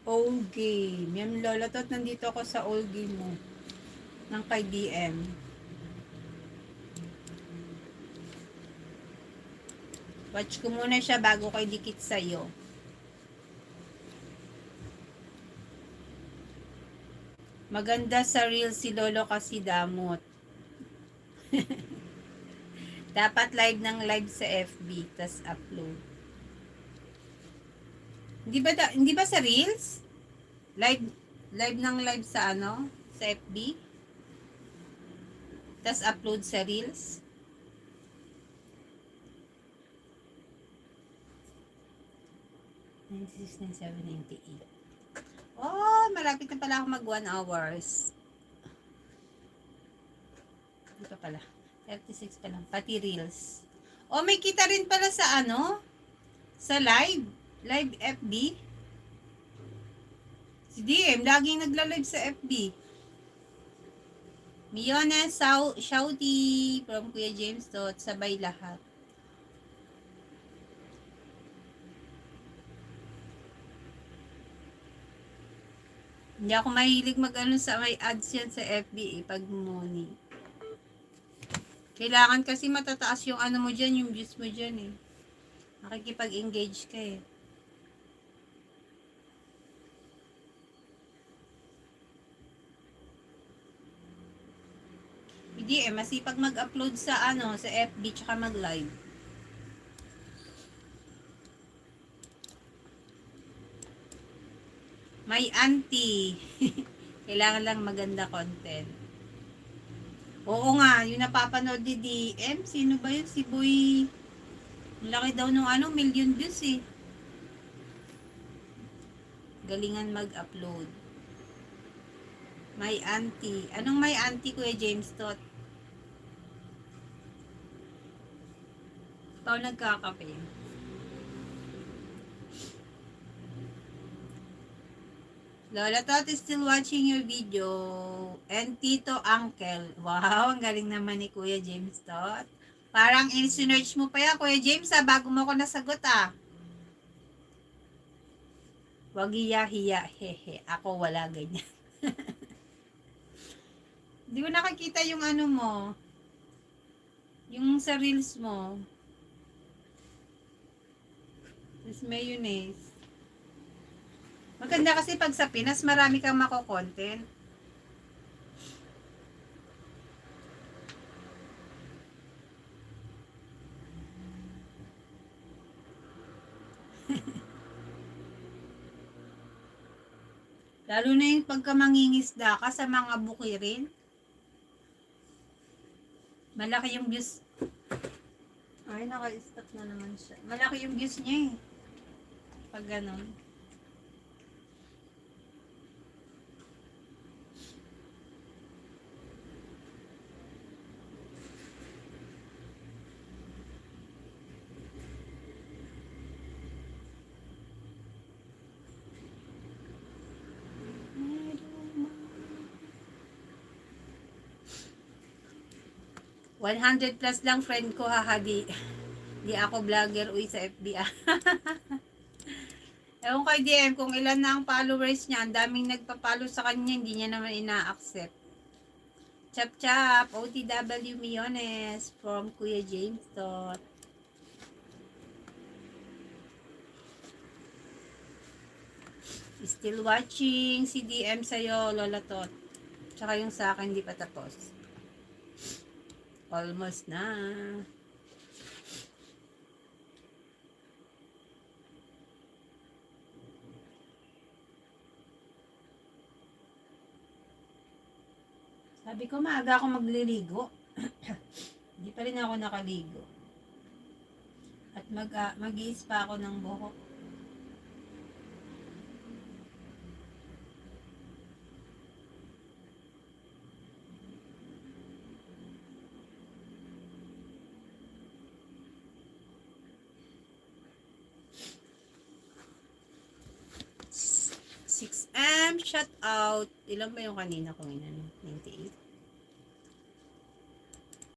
Old game. Yan, Lola Tot, nandito ako sa old game mo. Ng kay DM. Watch ko muna siya bago ko idikit sa'yo. Maganda sa reel si Lolo kasi damot. Dapat live ng live sa FB, tas upload. Hindi ba sa reels? Live ng live sa ano? Sa FB? Tas upload sa reels? 969798. Oh, malapit na pala ako mag 1 hours. Ito pala. 36 pa lang. Pati reels. Oh, may kita rin pala sa ano? Sa live. Live FB. Si DM, laging nagla-live sa FB. Miona, Shouty, from Kuya James Dot, sabay lahat. Hindi ako mahilig mag-ano sa may ads yan sa FB pag morning. Kailangan kasi matataas yung ano mo dyan, yung views mo dyan eh. Makikipag-engage ka eh. Hindi eh, masipag mag-upload sa ano, sa FB tsaka mag-live. May auntie. Kailangan lang maganda content. Oo nga, yung napapanood ni DM, sino ba yun? Si Boy. Ang laki daw nung ano, million views eh. Galingan mag-upload. May auntie. Anong may auntie, Kuya James Tot? Ikaw nagkakape. Lola Tot is still watching your video. And Tito Uncle. Wow, ang galing naman ni Kuya James Tot. Parang in-search mo pa yan, Kuya James, bago mo ko nasagot Wag hiya-hiya, hehe. Ako wala ganyan. Hindi ko nakakita yung ano mo. Yung sa reels mo. This mayonnaise. Maganda kasi pag sa Pinas, marami kang mako-content. Lalo na yung pagka mangingisda ka sa mga bukirin. Malaki yung views. Ay, naka-stop na naman siya. Malaki yung views niya eh. Pag ganon. $100 plus lang friend ko haha, di ako vlogger uy sa FB Ewan kay DM kung ilan na ang followers niya. Ang daming nagpa-follow sa kanya, hindi niya naman ina-accept. Chap chap, OTW Miones from Kuya James Tot. Still watching si DM sa'yo, Lola Tot. Tsaka yung sa akin, hindi pa tapos. Almost na. Sabi ko, maaga ako magliligo. Hindi pa rin ako nakaligo. At mag-iis pa ako ng buhok. M, shout out. Ilan ba yung kanina kong inano? 98.